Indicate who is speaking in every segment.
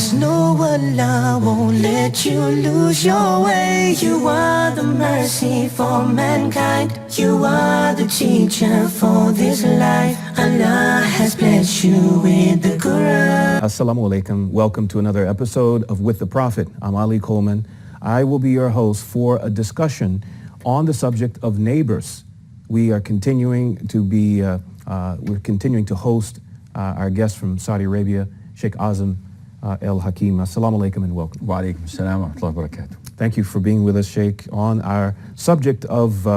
Speaker 1: Just know Allah won't let you lose your way. You are the mercy for mankind. You are the teacher for this life. Allah has blessed you with the Quran.
Speaker 2: Assalamu alaikum. Welcome to another episode of With the Prophet. I'm Ali Coleman. I will be your host for a discussion on the subject of neighbors. We are continuing to host our guest from Saudi Arabia, Sheikh Assim Al Hakeem. Assalamu alaikum and welcome.
Speaker 3: Wa alaikum assalam wa rahmatullahi wa barakatuh.
Speaker 2: Thank you for being with us, Sheikh, on our subject of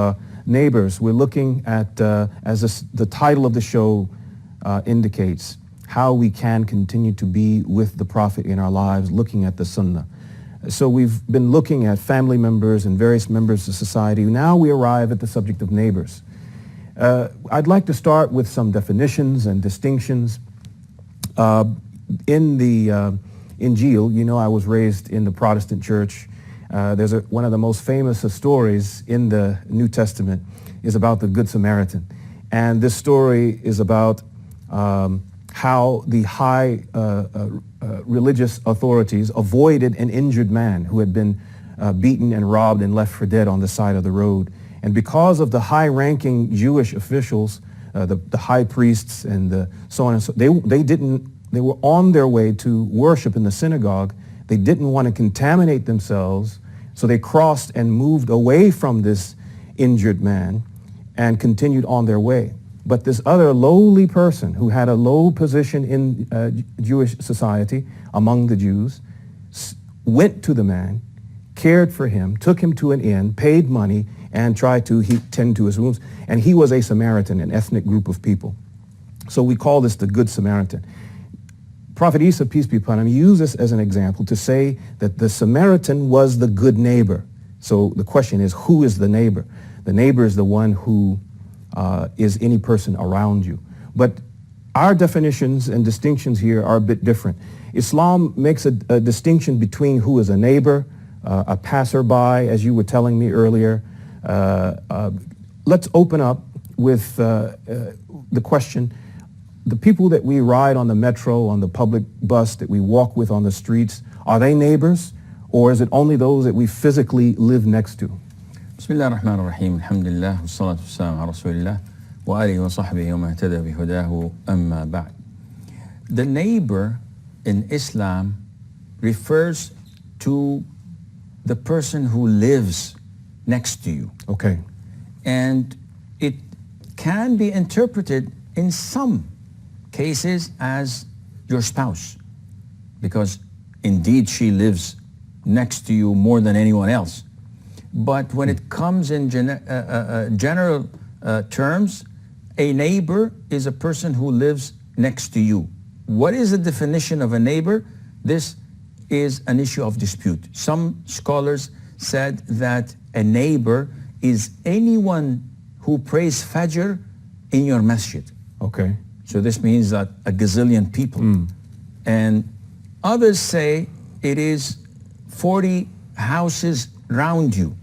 Speaker 2: neighbors. We're looking at, the title of the show indicates, how we can continue to be with the Prophet in our lives, looking at the Sunnah. So we've been looking at family members and various members of society. Now we arrive at the subject of neighbors. I'd like to start with some definitions and distinctions. In the Injil, you know, I was raised in the Protestant church. There's one of the most famous stories in the New Testament is about the Good Samaritan. And this story is about how the high religious authorities avoided an injured man who had been beaten and robbed and left for dead on the side of the road. And because of the high-ranking Jewish officials, the high priests and so on and so, they were on their way to worship in the synagogue. They didn't want to contaminate themselves, so they crossed and moved away from this injured man and continued on their way. But this other lowly person who had a low position in Jewish society among the Jews went to the man, cared for him, took him to an inn, paid money, and tried to tend to his wounds. And he was a Samaritan, an ethnic group of people. So we call this the Good Samaritan. Prophet Isa, peace be upon him, used this as an example to say that the Samaritan was the good neighbor. So the question is, who is the neighbor? The neighbor is the one who is any person around you. But our definitions and distinctions here are a bit different. Islam makes a distinction between who is a neighbor, a passerby, as you were telling me earlier. Let's open up with the question, the people that we ride on the metro, on the public bus, that we walk with on the streets, are they neighbors, or is it only those that we physically live next to?
Speaker 3: Bismillah ar-Rahman ar-Rahim. Alhamdulillah. Wassalatu wassalamu ala Rasulillah. Wa alihi wa sahbihi wa man ihtada bihudahu amma ba'd. The neighbor in Islam refers to the person who lives next to you.
Speaker 2: Okay.
Speaker 3: And it can be interpreted in some cases as your spouse, because indeed she lives next to you more than anyone else. But when it comes in general terms, a neighbor is a person who lives next to you. What is the definition of a neighbor? This is an issue of dispute. Some scholars said that a neighbor is anyone who prays Fajr in your masjid.
Speaker 2: Okay.
Speaker 3: So this means that a gazillion people. And others say it is 40 houses round you.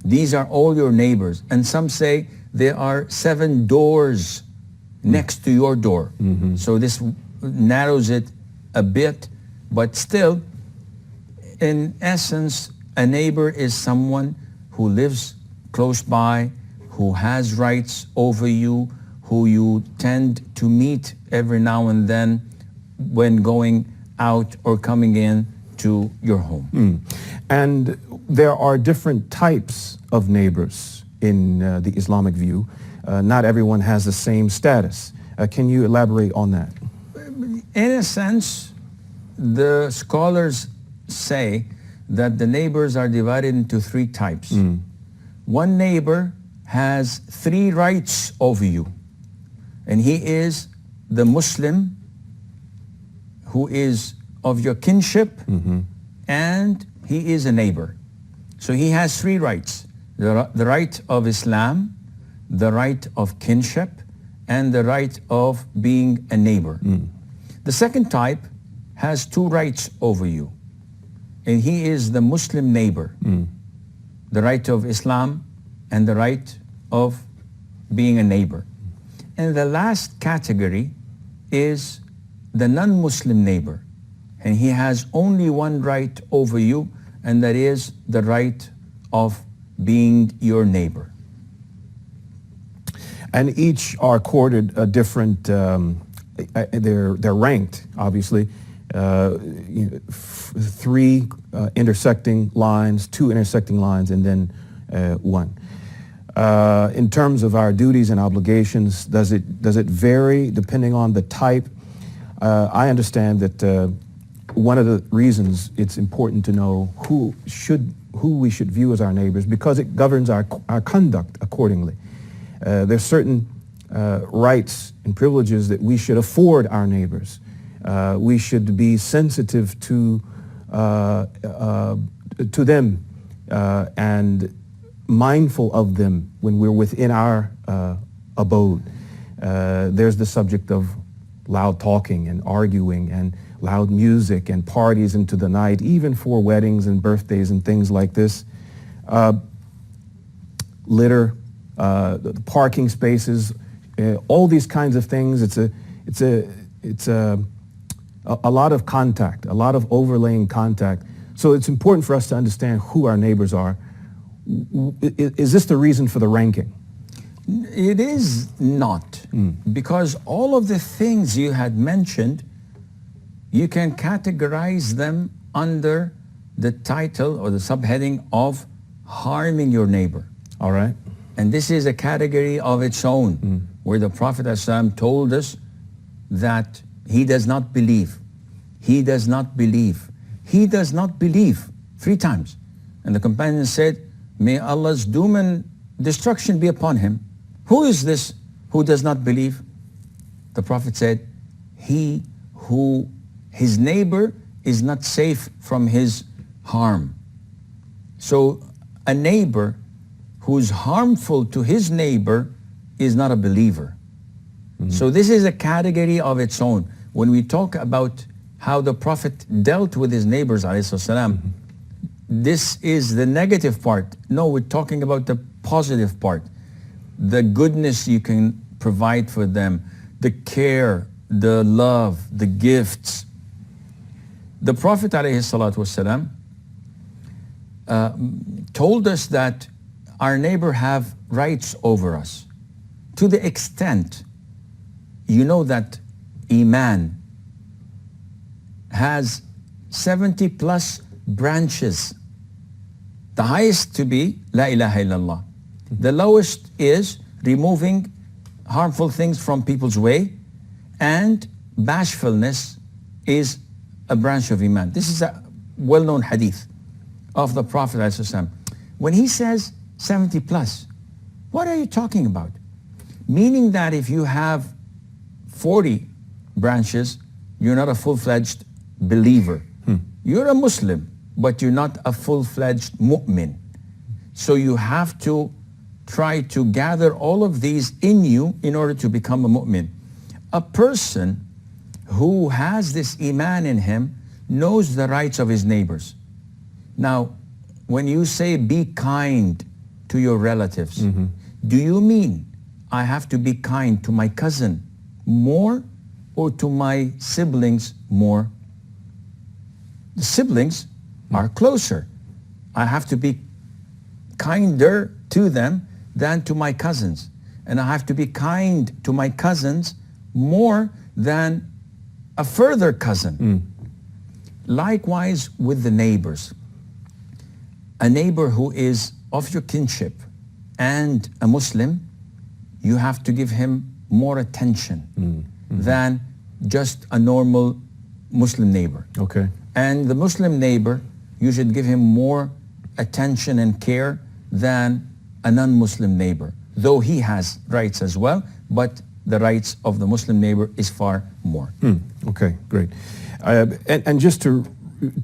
Speaker 3: These are all your neighbors. And some say there are 7 doors next to your door. So this narrows it a bit, but still, in essence, a neighbor is someone who lives close by, who has rights over you, who you tend to meet every now and then when going out or coming in to your home.
Speaker 2: And there are different types of neighbors in the Islamic view. Not everyone has the same status. Can you elaborate on that?
Speaker 3: In a sense, the scholars say that the neighbors are divided into 3 types. One neighbor has 3 rights over you, and he is the Muslim who is of your kinship, and he is a neighbor. So he has 3 rights: the right of Islam, the right of kinship, and the right of being a neighbor. The second type has 2 rights over you, and he is the Muslim neighbor, the right of Islam and the right of being a neighbor. And the last category is the non-Muslim neighbor. and he has only one right over you, and that is the right of being your neighbor.
Speaker 2: And each are accorded a different, they're ranked, obviously, three intersecting lines, two intersecting lines, and then one. In terms of our duties and obligations, does it vary depending on the type? I understand that one of the reasons it's important to know who we should view as our neighbors, because it governs our conduct accordingly. There's certain rights and privileges that we should afford our neighbors. We should be sensitive to them and mindful of them when we're within our abode. There's the subject of loud talking and arguing and loud music and parties into the night, even for weddings and birthdays and things like this. Litter, the parking spaces, all these kinds of things. It's a lot of contact, a lot of overlaying contact. So it's important for us to understand who our neighbors are. Is this the reason for the ranking?
Speaker 3: It is not, because all of the things you had mentioned, you can categorize them under the title or the subheading of harming your neighbor.
Speaker 2: All right.
Speaker 3: And this is a category of its own, where the Prophet ﷺ told us that he does not believe. He does not believe. He does not believe 3 times. And the companions said, may Allah's doom and destruction be upon him. Who is this who does not believe? The Prophet said, he who his neighbor is not safe from his harm. So a neighbor who's harmful to his neighbor is not a believer. So this is a category of its own. When we talk about how the Prophet dealt with his neighbors, ﷺ, this is the negative part. No, we're talking about the positive part. The goodness you can provide for them, the care, the love, the gifts. The Prophet ﷺ told us that our neighbor have rights over us, to the extent, you know, that Iman has 70 plus branches. The highest to be La ilaha illallah. The lowest is removing harmful things from people's way, and bashfulness is a branch of Iman. This is a well-known hadith of the Prophet ﷺ. When he says 70 plus, what are you talking about? Meaning that if you have 40 branches, you're not a full-fledged believer. You're a Muslim, but you're not a full-fledged mu'min. So you have to try to gather all of these in you in order to become a mu'min. A person who has this iman in him knows the rights of his neighbors. Now, when you say be kind to your relatives, do you mean I have to be kind to my cousin more or to my siblings more? The siblings are closer. I have to be kinder to them than to my cousins. And I have to be kind to my cousins more than a further cousin. Likewise with the neighbors. A neighbor who is of your kinship and a Muslim, you have to give him more attention than just a normal Muslim neighbor.
Speaker 2: Okay.
Speaker 3: And the Muslim neighbor, you should give him more attention and care than a non-Muslim neighbor, though he has rights as well, but the rights of the Muslim neighbor is far more.
Speaker 2: Okay, great. And just to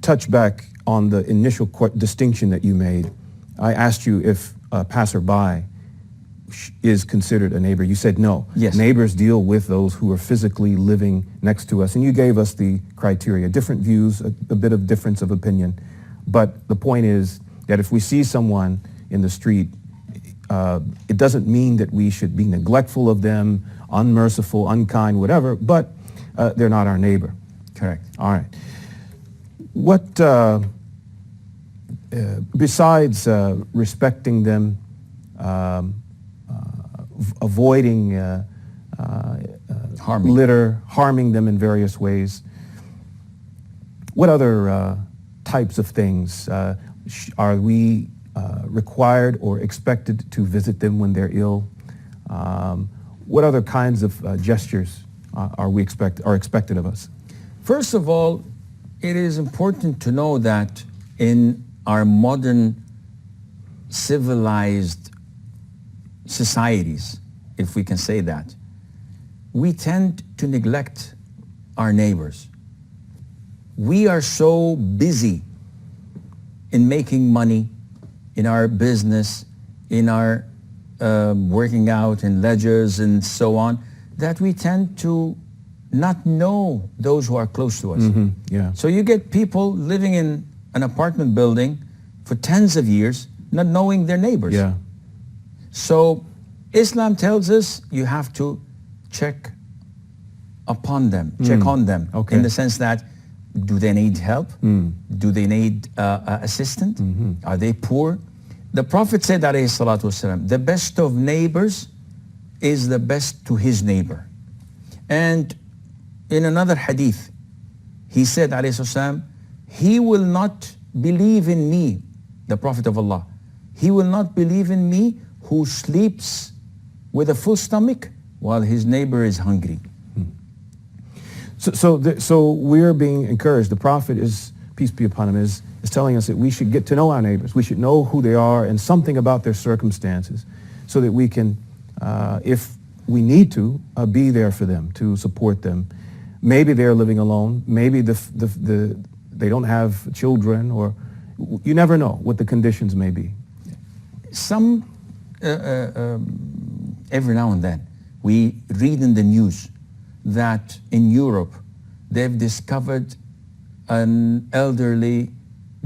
Speaker 2: touch back on the initial distinction that you made, I asked you if a passerby is considered a neighbor. You said no.
Speaker 3: Yes.
Speaker 2: Neighbors deal with those who are physically living next to us. And you gave us the criteria, different views, a bit of difference of opinion. But the point is that if we see someone in the street, it doesn't mean that we should be neglectful of them, unmerciful, unkind, whatever, but they're not our neighbor.
Speaker 3: Correct.
Speaker 2: All right. What, besides respecting them, avoiding litter, harming them in various ways, what other types of things are we required or expected to visit them when they're ill? What other kinds of gestures are expected of us?
Speaker 3: First of all, it is important to know that in our modern civilized societies, if we can say that, we tend to neglect our neighbors. We are so busy in making money, in our business, in our working out in ledgers and so on, that we tend to not know those who are close to us.
Speaker 2: Mm-hmm. Yeah.
Speaker 3: So you get people living in an apartment building for tens of years, not knowing their neighbors.
Speaker 2: Yeah.
Speaker 3: So Islam tells us you have to check upon them, check on them,
Speaker 2: Okay.
Speaker 3: in the sense that, do they need help? Do they need assistance? Are they poor? The Prophet said, alayhi salatu wasalam, the best of neighbors is the best to his neighbor. And in another hadith, he said, alayhi salatu wasalam, he will not believe in me, the Prophet of Allah. He will not believe in me who sleeps with a full stomach while his neighbor is hungry.
Speaker 2: So we're being encouraged. The Prophet is, peace be upon him, is telling us that we should get to know our neighbors. We should know who they are and something about their circumstances so that we can, if we need to, be there for them, to support them. Maybe they're living alone. Maybe they don't have children, or you never know what the conditions may be.
Speaker 3: Every now and then, we read in the news that in Europe, they've discovered an elderly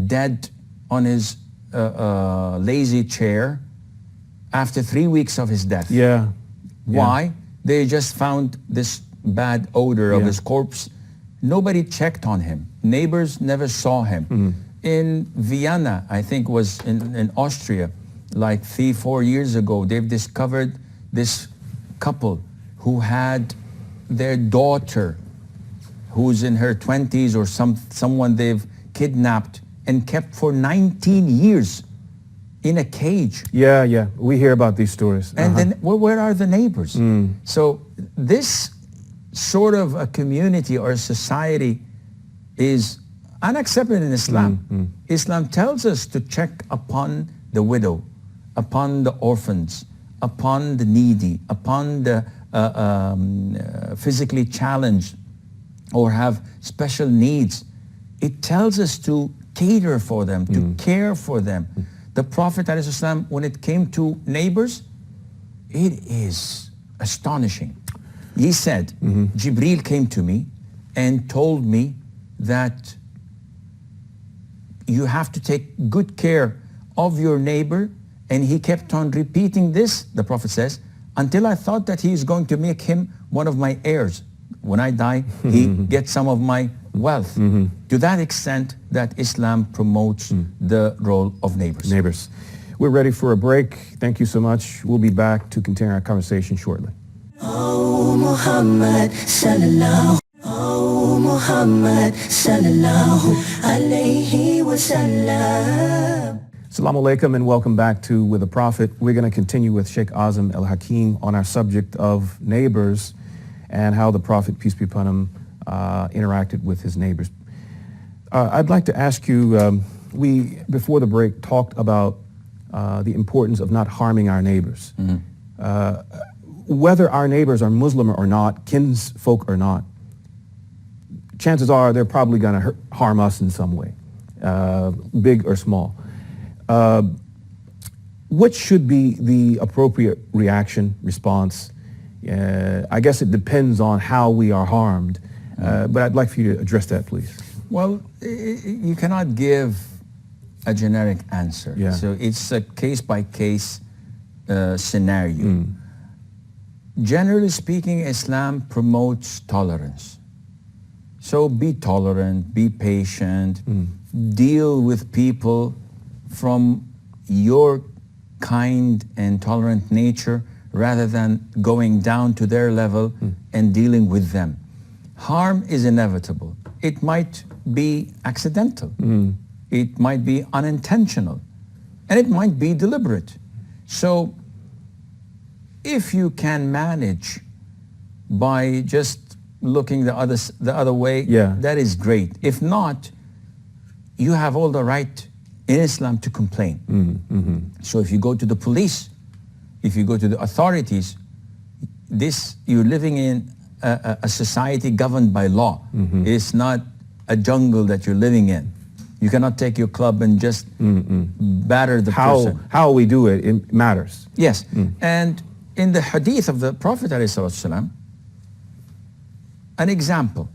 Speaker 3: dead on his lazy chair after 3 weeks of his death.
Speaker 2: Yeah.
Speaker 3: Why? They just found this bad odor of his corpse. Nobody checked on him. Neighbors never saw him. In Vienna, I think was in Austria, like 3-4 years ago, they've discovered this couple who had their daughter, who's in her 20s, or someone they've kidnapped and kept for 19 years in a cage.
Speaker 2: Yeah. We hear about these stories.
Speaker 3: And then where are the neighbors? So this sort of a community or a society is unacceptable in Islam. Islam tells us to check upon the widow, upon the orphans, upon the needy, upon the physically challenged or have special needs. It tells us to cater for them, to care for them. The Prophet ﷺ, when it came to neighbors, it is astonishing. He said, Jibreel came to me and told me that you have to take good care of your neighbor. And he kept on repeating this, the Prophet says, until I thought that he is going to make him one of my heirs. When I die, he gets some of my wealth. To that extent that Islam promotes the role of neighbors.
Speaker 2: We're ready for a break. Thank you so much. We'll be back to continue our conversation shortly.
Speaker 1: Oh Muhammad sallallahu, oh Muhammad sallallahu alayhi wa sallam.
Speaker 2: Assalamu alaikum and welcome back to With the Prophet. We're going to continue with Sheikh Assim Al Hakeem on our subject of neighbors and how the Prophet, peace be upon him, interacted with his neighbors. I'd like to ask you, we, before the break, talked about the importance of not harming our neighbors. Whether our neighbors are Muslim or not, kinsfolk or not, chances are they're probably going to harm us in some way, big or small. What should be the appropriate reaction, response? I guess it depends on how we are harmed, but I'd like for you to address that, please.
Speaker 3: Well, you cannot give a generic answer.
Speaker 2: Yeah.
Speaker 3: So it's a case-by-case scenario. Generally speaking, Islam promotes tolerance. So be tolerant, be patient, deal with people from your kind and tolerant nature rather than going down to their level and dealing with them. Harm is inevitable. It might be accidental. It might be unintentional. And it might be deliberate. So if you can manage by just looking the other way, that is great. If not, you have all the right in Islam to complain. So if you go to the police, if you go to the authorities, you're living in a society governed by law. It's not a jungle that you're living in. You cannot take your club and just batter the person.
Speaker 2: How we do it, it matters.
Speaker 3: Yes. And in the hadith of the Prophet ﷺ, an example,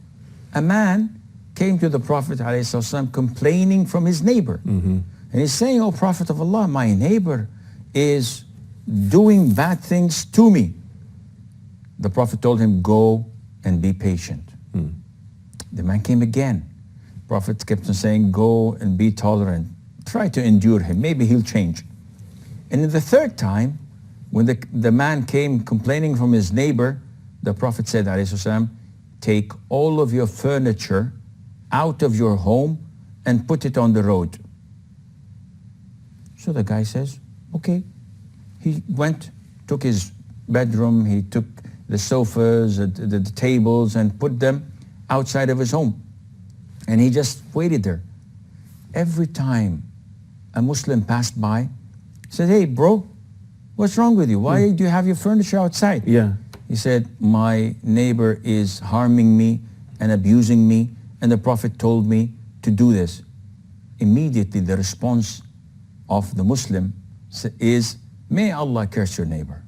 Speaker 3: a man came to the Prophet ﷺ complaining from his neighbor. And he's saying, "Oh Prophet of Allah, my neighbor is doing bad things to me." The Prophet told him, "Go and be patient." The man came again. Prophet kept on saying, "Go and be tolerant. Try to endure him. Maybe he'll change." And the third time, when the man came complaining from his neighbor, the Prophet said, ﷺ, "Take all of your furniture out of your home and put it on the road." So the guy says, "Okay." He went, took his bedroom, he took the sofas, the tables, and put them outside of his home. And he just waited there. Every time a Muslim passed by, he said, "Hey, bro, what's wrong with you? Why do you have your furniture outside?" He said, "My neighbor is harming me and abusing me, and the Prophet told me to do this." Immediately the response of the Muslim is, "May Allah curse your neighbor."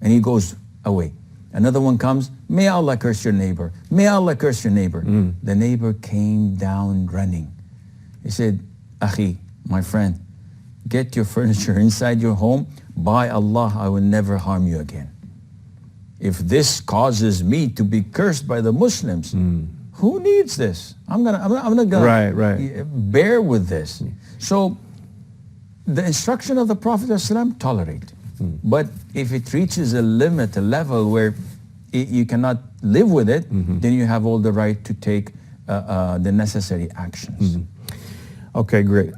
Speaker 3: And he goes away. Another one comes, "May Allah curse your neighbor. May Allah curse your neighbor." The neighbor came down running. He said, "Akhi, my friend, get your furniture inside your home. By Allah, I will never harm you again. If this causes me to be cursed by the Muslims, who needs this? I'm not gonna bear with this." So the instruction of the Prophet ﷺ, tolerate. But if it reaches a limit, a level where you cannot live with it, then you have all the right to take the necessary actions.
Speaker 2: Okay, great.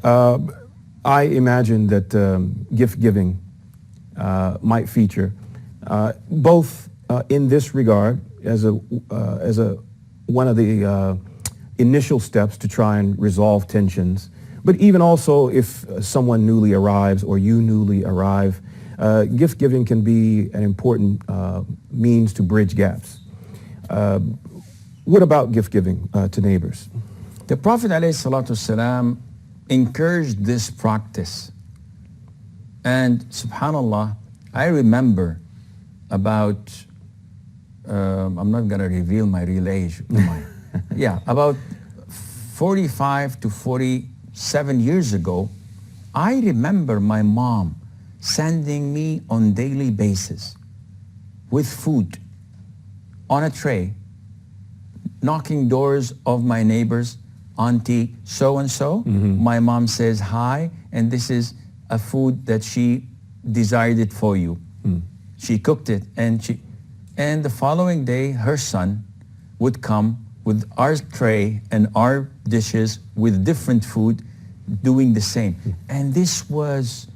Speaker 2: I imagine that gift giving might feature both in this regard as one of the initial steps to try and resolve tensions, but even also if someone newly arrives or you newly arrive, gift giving can be an important means to bridge gaps. What about gift giving to neighbors?
Speaker 3: The Prophet ﷺ encouraged this practice. And subhanAllah, I remember about, I'm not going to reveal my real age, about 45 to 47 years ago, I remember my mom sending me on daily basis with food on a tray, knocking doors of my neighbors, "Auntie so-and-so, my mom says hi, and this is a food that she desired it for you." She cooked it, and the following day, her son would come with our tray and our dishes with different food, doing the same. And this was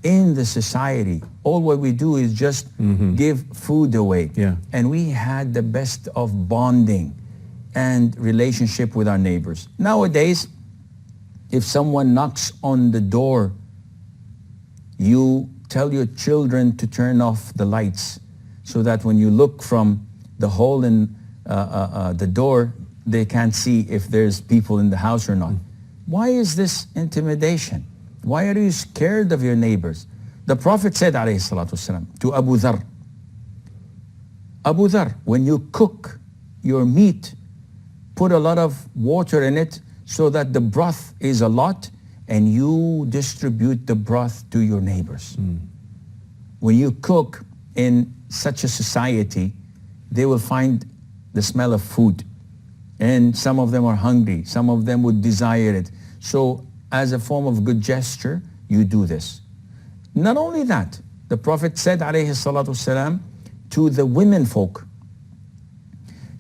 Speaker 3: in the society. All what we do is just give food away. And we had the best of bonding and relationship with our neighbors. Nowadays, if someone knocks on the door, you tell your children to turn off the lights so that when you look from the hole in the door, they can't see if there's people in the house or not. Why is this intimidation? Why are you scared of your neighbors? The Prophet said, ﷺ, to Abu Dhar, "Abu Dhar, when you cook your meat, put a lot of water in it so that the broth is a lot, and you distribute the broth to your neighbors." When you cook in such a society, they will find the smell of food. and some of them are hungry. Some of them would desire it. So as a form of good gesture, you do this. Not only that, the Prophet said, alayhi salatu wasalam, to the women folk,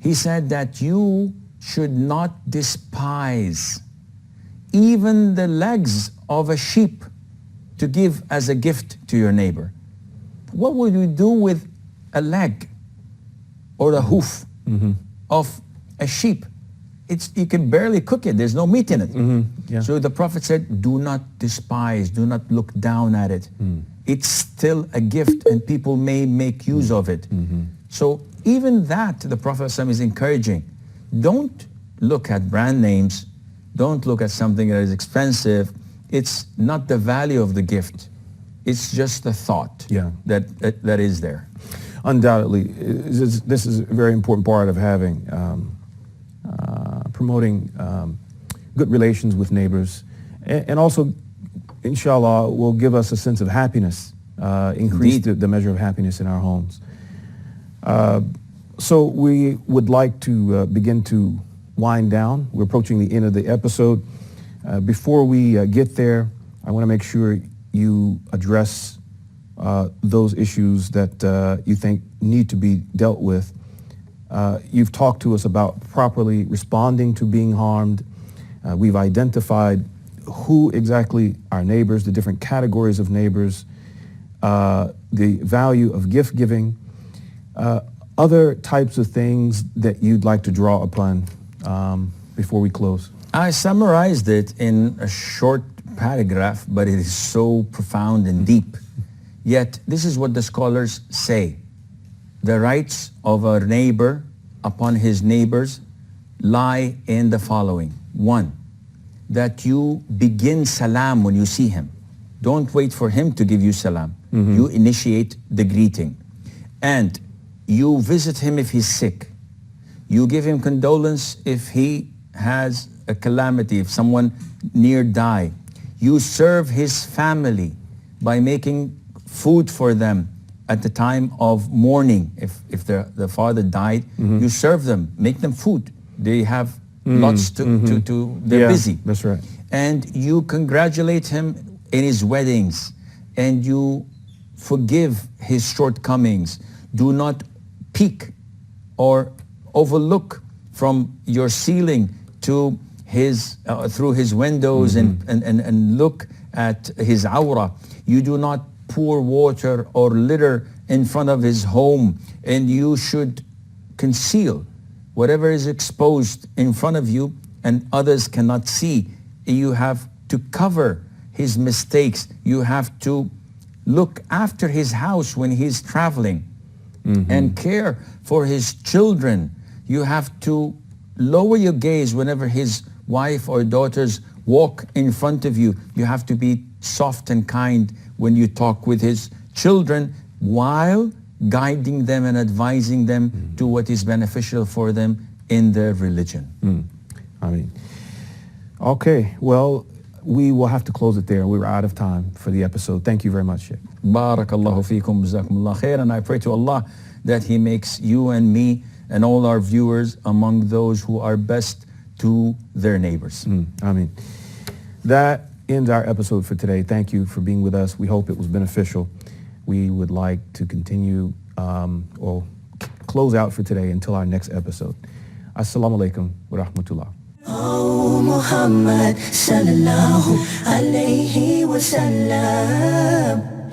Speaker 3: he said that you should not despise even the legs of a sheep to give as a gift to your neighbor. What would you do with a leg or a hoof of a sheep? You can barely cook it. There's no meat in it.
Speaker 2: Yeah.
Speaker 3: So the Prophet said, do not despise, do not look down at it. It's still a gift and people may make use of it. So even that, the Prophet ﷺ is encouraging. Don't look at brand names. Don't look at something that is expensive. It's not the value of the gift. It's just the thought that is there.
Speaker 2: Undoubtedly, this is a very important part of having, promoting good relations with neighbors, and also, inshallah, will give us a sense of happiness, increase the measure of happiness in our homes. So we would like to begin to wind down. We're approaching the end of the episode. Before we get there, I want to make sure you address those issues that you think need to be dealt with. You've talked to us about properly responding to being harmed. We've identified who exactly are neighbors, the different categories of neighbors, the value of gift giving, other types of things that you'd like to draw upon before we close.
Speaker 3: I summarized it in a short paragraph, but it is so profound and deep. Yet, this is what the scholars say. The rights of a neighbor upon his neighbors lie in the following. One, that you begin salam when you see him. Don't wait for him to give you salam. You initiate the greeting. And you visit him if he's sick. You give him condolence if he has a calamity, if someone near die. You serve his family by making food for them at the time of mourning. If the father died, you serve them, make them food. They have lots they're busy.
Speaker 2: That's right.
Speaker 3: And you congratulate him in his weddings, and you forgive his shortcomings. Do not peek or overlook from your ceiling to his through his windows and look at his awra. You do not pour water or litter in front of his home, and you should conceal whatever is exposed in front of you and others cannot see. You have to cover his mistakes. You have to look after his house when he's traveling and care for his children. You have to lower your gaze whenever his wife or daughters walk in front of you. You have to be soft and kind when you talk with his children while guiding them and advising them to what is beneficial for them in their religion.
Speaker 2: I mean, okay, well, we will have to close it there. We're out of time for the episode. Thank you very much, Sheikh.
Speaker 3: Barakallahu feekum, jazakumullah khair. And I pray to Allah that He makes you and me and all our viewers among those who are best to their neighbors.
Speaker 2: I mean, that ends our episode for today. Thank you for being with us. We hope it was beneficial. We would like to continue or close out for today until our next episode. Assalamu alaikum wa rahmatullah.
Speaker 1: Oh Muhammad sallallahu alayhi wa sallam,